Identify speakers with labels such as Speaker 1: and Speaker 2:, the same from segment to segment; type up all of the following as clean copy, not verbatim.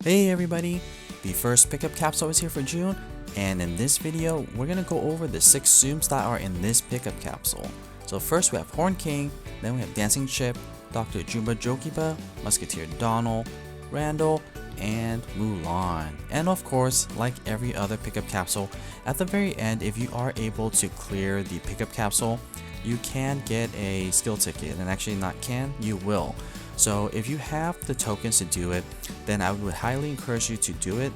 Speaker 1: Hey everybody! The first pickup capsule is here for June, and in this video, we're gonna go over the 6 Tsums that are in this pickup capsule. So first we have Horn King, then we have Dancing Chip, Dr. Jumba Jookiba, Musketeer Donald, Randall, and Mulan. And of course, like every other pickup capsule, at the very end, if you are able to clear the pickup capsule, you can get a skill ticket, and actually not can, you will. So if you have the tokens to do it, then I would highly encourage you to do it.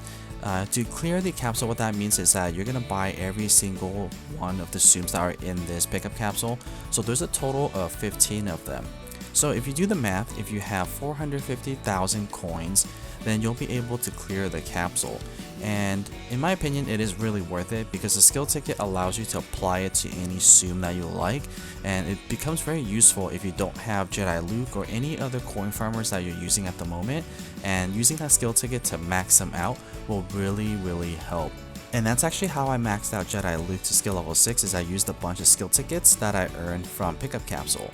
Speaker 1: To clear the capsule, what that means is that you're going to buy every single one of the Tsums that are in this pickup capsule. So there's a total of 15 of them. So if you do the math, if you have 450,000 coins, then you'll be able to clear the capsule. And in my opinion, it is really worth it because the skill ticket allows you to apply it to any Tsum that you like, and it becomes very useful if you don't have Jedi Luke or any other coin farmers that you're using at the moment, and using that skill ticket to max them out will really help. And that's actually how I maxed out Jedi Luke to skill level 6, is I used a bunch of skill tickets that I earned from pickup capsule.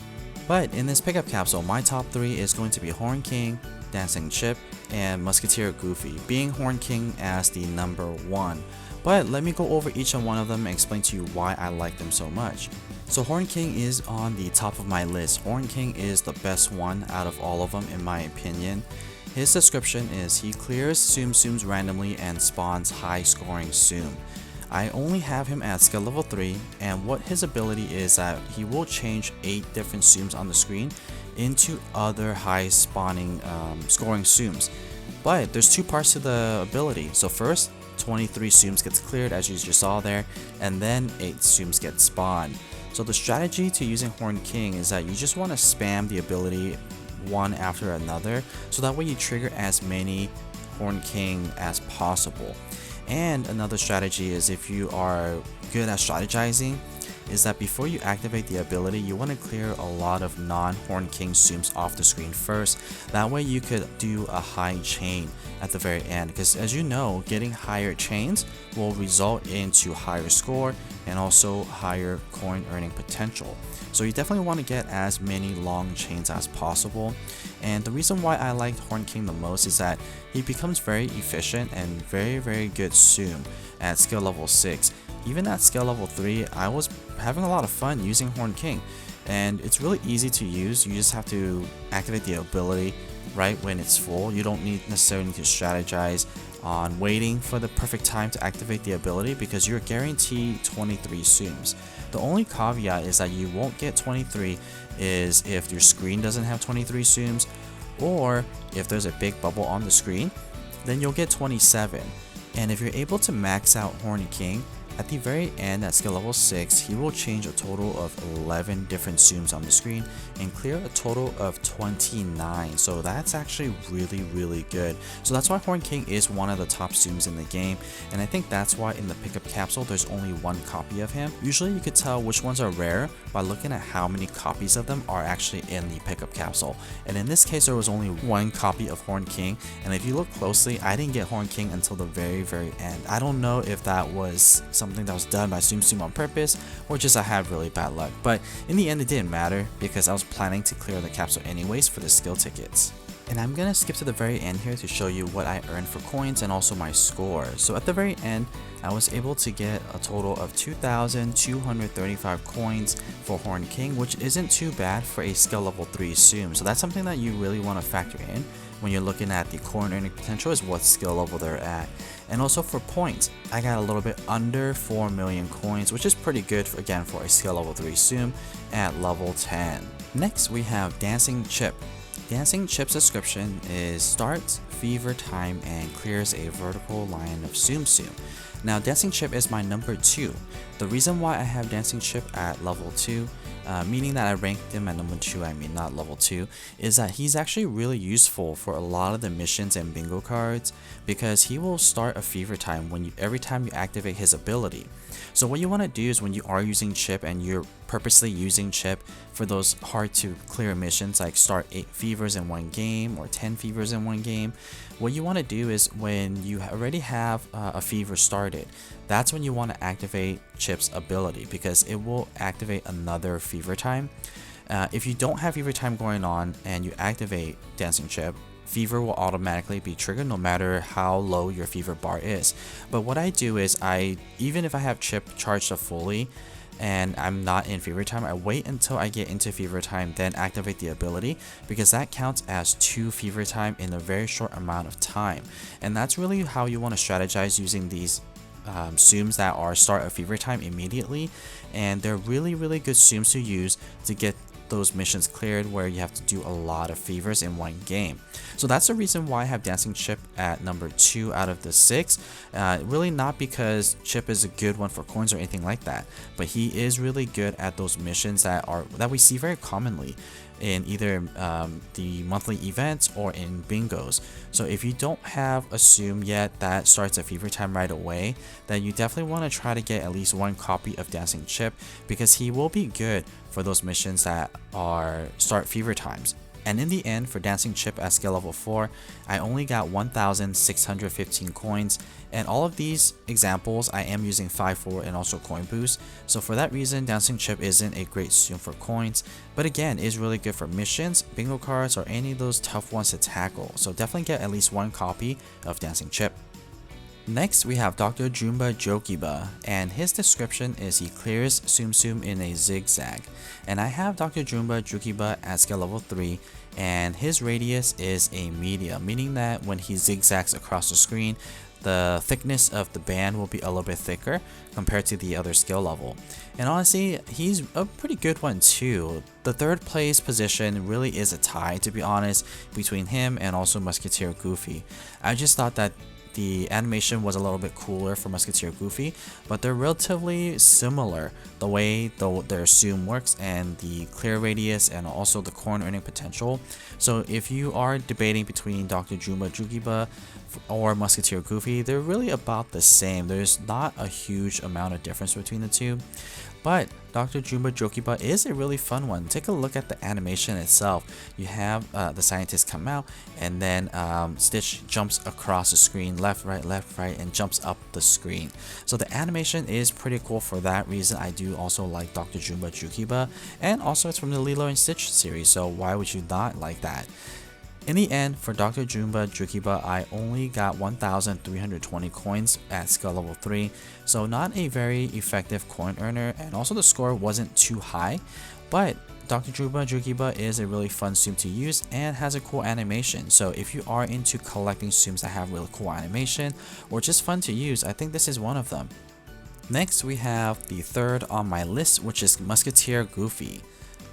Speaker 1: But in this pickup capsule, my top 3 is going to be Horn King, Dancing Chip, and Musketeer Goofy, being Horn King as the number 1. But let me go over each and one of them and explain to you why I like them so much. So Horn King is on the top of my list. Horn King is the best one out of all of them in my opinion. His description is he clears Tsum Tsums randomly and spawns high scoring Tsum. I only have him at skill level 3, and what his ability is that he will change 8 different Tsums on the screen into other high spawning scoring Tsums. But there's 2 parts to the ability. So first, 23 Tsums gets cleared as you just saw there, and then 8 Tsums get spawned. So the strategy to using Horn King is that you just want to spam the ability one after another, so that way you trigger as many Horn King as possible. And another strategy is, if you are good at strategizing, is that before you activate the ability, you want to clear a lot of non-Horn King Tsums off the screen first. That way you could do a high chain at the very end, because as you know, getting higher chains will result into higher score and also higher coin earning potential. So you definitely want to get as many long chains as possible. And the reason why I like Horn King the most is that he becomes very efficient and very good Tsum at skill level 6. Even at skill level 3, I was having a lot of fun using Horn King, and it's really easy to use. You just have to activate the ability right when it's full. You don't necessarily need to strategize on waiting for the perfect time to activate the ability, because you're guaranteed 23 Tsums. The only caveat is that you won't get 23 is if your screen doesn't have 23 Tsums, or if there's a big bubble on the screen, then you'll get 27. And if you're able to max out Horn King, at the very end at skill level 6, he will change a total of 11 different Tsums on the screen and clear a total of 29. So that's actually really good. So that's why Horn King is one of the top Tsums in the game, and I think that's why in the pickup capsule there's only 1 copy of him. Usually you could tell which ones are rare by looking at how many copies of them are actually in the pickup capsule. And in this case there was only 1 copy of Horn King, and if you look closely, I didn't get Horn King until the very end. I don't know if that was something that was done by Tsum Tsum on purpose, or just I had really bad luck, but in the end it didn't matter because I was planning to clear the capsule anyways for the skill tickets. And I'm gonna skip to the very end here to show you what I earned for coins and also my score. So at the very end, I was able to get a total of 2,235 coins for Horn King, which isn't too bad for a skill level 3 Tsum. So that's something that you really want to factor in when you're looking at the coin earning potential, is what skill level they're at. And also for points, I got a little bit under 4 million coins, which is pretty good again for a skill level 3 Tsum at level 10. Next we have Dancing Chip. Dancing Chip's description is starts fever time and clears a vertical line of Tsum Tsum. Now Dancing Chip is my number 2. The reason why I have Dancing Chip at level 2, meaning that I ranked him at number 2, I mean not level 2, is that he's actually really useful for a lot of the missions and bingo cards, because he will start a fever time every time you activate his ability. So what you want to do is, when you are using Chip and you're purposely using Chip for those hard to clear missions, like start 8 fevers in one game or 10 fevers in one game, what you want to do is, when you already have a fever started, that's when you want to activate Chip's ability, because it will activate another fever time. If you don't have fever time going on and you activate Dancing Chip, fever will automatically be triggered no matter how low your fever bar is. But what I do is even if I have Chip charged up fully and I'm not in fever time, I wait until I get into fever time, then activate the ability, because that counts as 2 fever time in a very short amount of time. And that's really how you want to strategize using these Tsums that are start a fever time immediately, and they're really good Tsums to use to get those missions cleared where you have to do a lot of fevers in one game. So that's the reason why I have Dancing Chip at number 2 out of the 6. Really not because Chip is a good one for coins or anything like that, but he is really good at those missions that we see very commonly in either the monthly events or in bingos. So if you don't have a Tsum yet that starts a fever time right away, then you definitely want to try to get at least 1 copy of Dancing Chip, because he will be good for those missions that start fever times. And in the end, for Dancing Chip at skill level 4, I only got 1,615 coins, and all of these examples I am using 5-4 and also coin boost. So for that reason, Dancing Chip isn't a great Tsum for coins, but again is really good for missions, bingo cards, or any of those tough ones to tackle. So definitely get at least 1 copy of Dancing Chip. Next, we have Dr. Jumba Jookiba, and his description is he clears Tsum Tsum in a zigzag. And I have Dr. Jumba Jookiba at skill level 3, and his radius is a medium, meaning that when he zigzags across the screen, the thickness of the band will be a little bit thicker compared to the other skill level. And honestly, he's a pretty good one too. The 3rd place position really is a tie, to be honest, between him and also Musketeer Goofy. I just thought that the animation was a little bit cooler for Musketeer Goofy, but they're relatively similar, the way their Tsum works and the clear radius and also the coin earning potential. So if you are debating between Dr. Jumba Jookiba or Musketeer Goofy, they're really about the same. There's not a huge amount of difference between the two. But Dr. Jumba Jookiba is a really fun one. Take a look at the animation itself. You have the scientists come out, and then Stitch jumps across the screen, left, right, and jumps up the screen. So the animation is pretty cool for that reason. I do also like Dr. Jumba Jookiba, and also it's from the Lilo and Stitch series, so why would you not like that? In the end, for Dr. Jumba Jookiba, I only got 1,320 coins at skill level 3, so not a very effective coin earner, and also the score wasn't too high, but Dr. Jumba Jookiba is a really fun Tsum to use and has a cool animation. So if you are into collecting Tsums that have really cool animation or just fun to use, I think this is one of them. Next, we have the 3rd on my list, which is Musketeer Goofy.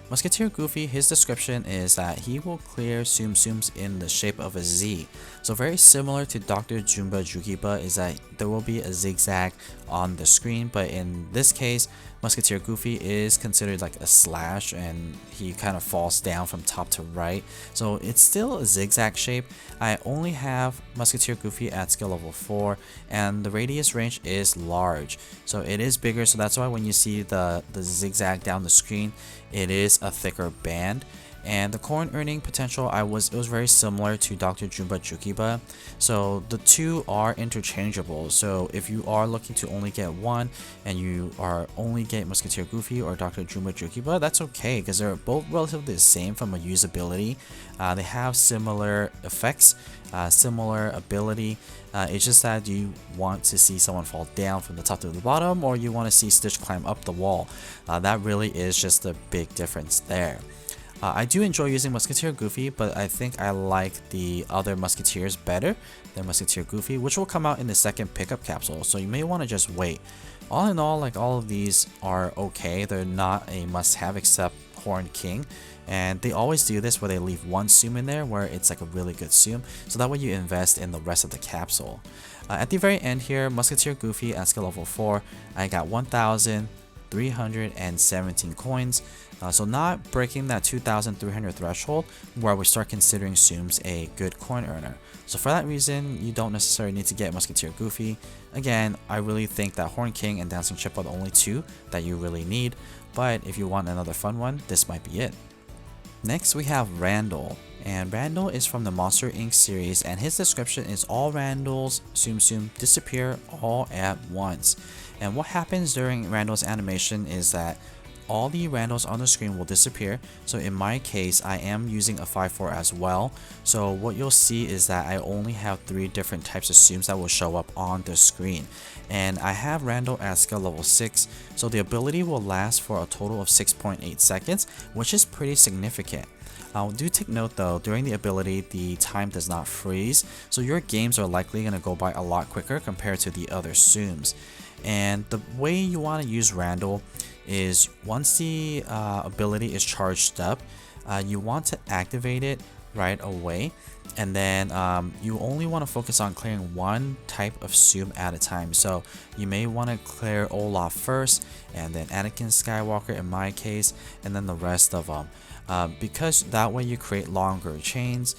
Speaker 1: Musketeer Goofy, his description is that he will clear Tsum Tsums in the shape of a Z. So very similar to Dr. Jumba Jookiba is that there will be a zigzag on the screen, but in this case, Musketeer Goofy is considered like a slash, and he kind of falls down from top to right. So it's still a zigzag shape. I only have Musketeer Goofy at skill level 4, and the radius range is large. So it is bigger, so that's why when you see the zigzag down the screen, it is a thicker band. And the coin earning potential, it was very similar to Dr. Jumba Jookiba. So the two are interchangeable. So if you are looking to only get one and you are only get Musketeer Goofy or Dr. Jumba Jookiba, that's okay because they're both relatively the same from a usability. They have similar effects, similar ability. It's just that you want to see someone fall down from the top to the bottom, or you want to see Stitch climb up the wall. That really is just a big difference there. I do enjoy using Musketeer Goofy, but I think I like the other Musketeers better than Musketeer Goofy, which will come out in the 2nd pickup capsule, so you may want to just wait. All in all, like all of these are okay. They're not a must-have except Horn King, and they always do this where they leave one Tsum in there where it's like a really good Tsum, so that way you invest in the rest of the capsule. At the very end here, Musketeer Goofy at skill level 4, I got 1,317 coins. So not breaking that 2,300 threshold where we start considering Tsums a good coin earner. So for that reason, you don't necessarily need to get Musketeer Goofy. Again, I really think that Horn King and Dancing Chip are the only two that you really need, but if you want another fun one, this might be it. Next, we have Randall. And Randall is from the Monster Inc. series, and his description is all Randall's Tsum Tsum disappear all at once. And what happens during Randall's animation is that all the Randalls on the screen will disappear. So in my case, I am using a 5-4 as well. So what you'll see is that I only have 3 different types of Tsums that will show up on the screen. And I have Randall at skill level 6, so the ability will last for a total of 6.8 seconds, which is pretty significant. Do take note though, during the ability, the time does not freeze, so your games are likely going to go by a lot quicker compared to the other Tsums. And the way you want to use Randall is once the ability is charged up, you want to activate it right away, and then you only want to focus on clearing one type of Tsum at a time. So you may want to clear Olaf first, and then Anakin Skywalker in my case, and then the rest of them. Because that way you create longer chains,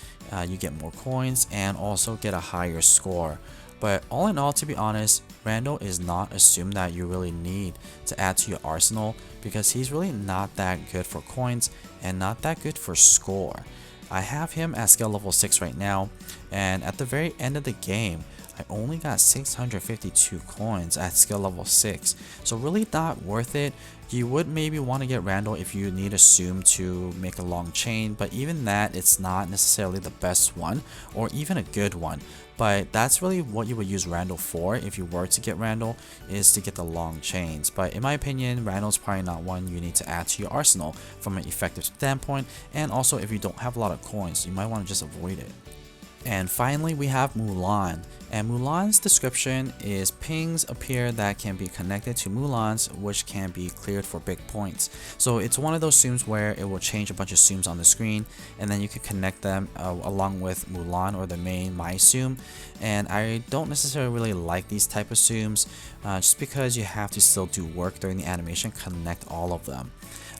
Speaker 1: you get more coins, and also get a higher score. But all in all, to be honest, Randall is not a Tsum that you really need to add to your arsenal, because he's really not that good for coins and not that good for score. I have him at skill level 6 right now, and at the very end of the game, I only got 652 coins at skill level 6, so really not worth it. You would maybe want to get Randall if you need a Tsum to make a long chain, but even that, it's not necessarily the best one or even a good one. But that's really what you would use Randall for if you were to get Randall, is to get the long chains. But in my opinion, Randall's probably not one you need to add to your arsenal from an effective standpoint, and also if you don't have a lot of coins, you might want to just avoid it. And finally, we have Mulan. And Mulan's description is pings appear that can be connected to Mulans, which can be cleared for big points. So it's one of those Tsums where it will change a bunch of Tsums on the screen, and then you can connect them along with Mulan or the main My Tsum. And I don't necessarily really like these type of Tsums, just because you have to still do work during the animation, connect all of them.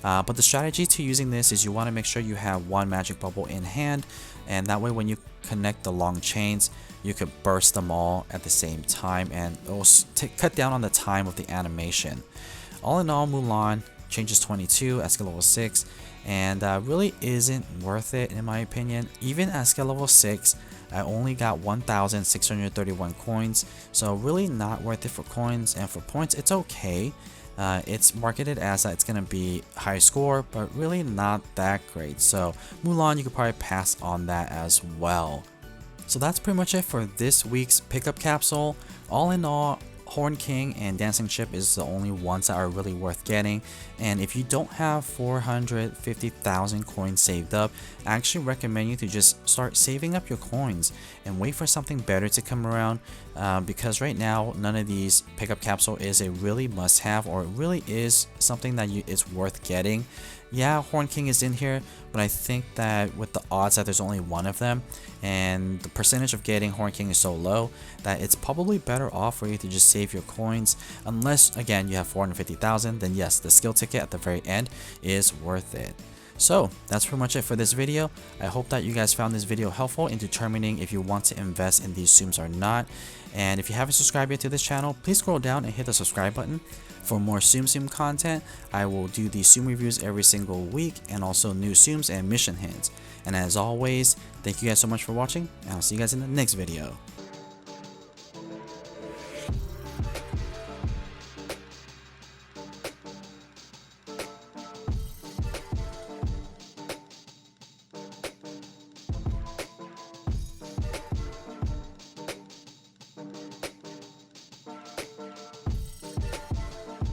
Speaker 1: But the strategy to using this is you want to make sure you have one magic bubble in hand, and that way when you connect the long chains, you could burst them all at the same time, and it will cut down on the time of the animation. All in all, Mulan changes 22 at skill level 6, and really isn't worth it in my opinion. Even at skill level 6, I only got 1,631 coins, so really not worth it for coins, and for points it's okay. It's marketed as that it's going to be high score, but really not that great. So Mulan, you could probably pass on that as well. So that's pretty much it for this week's pickup capsule. All in all, Horn King and Dancing Chip is the only ones that are really worth getting, and if you don't have 450,000 coins saved up, I actually recommend you to just start saving up your coins and wait for something better to come around, because right now none of these pickup capsule is a really must-have, or it really is something that is worth getting. Yeah, Horn King is in here, but I think that with the odds that there's only one of them, and the percentage of getting Horn King is so low, that it's probably better off for you to just save your coins. Unless, again, you have 450,000, then yes, the skill ticket at the very end is worth it. So that's pretty much it for this video. I hope that you guys found this video helpful in determining if you want to invest in these Tsums or not. And if you haven't subscribed yet to this channel, please scroll down and hit the subscribe button. For more Tsum content, I will do the Tsum reviews every single week, and also new Tsums and mission hints. And as always, thank you guys so much for watching, and I'll see you guys in the next video.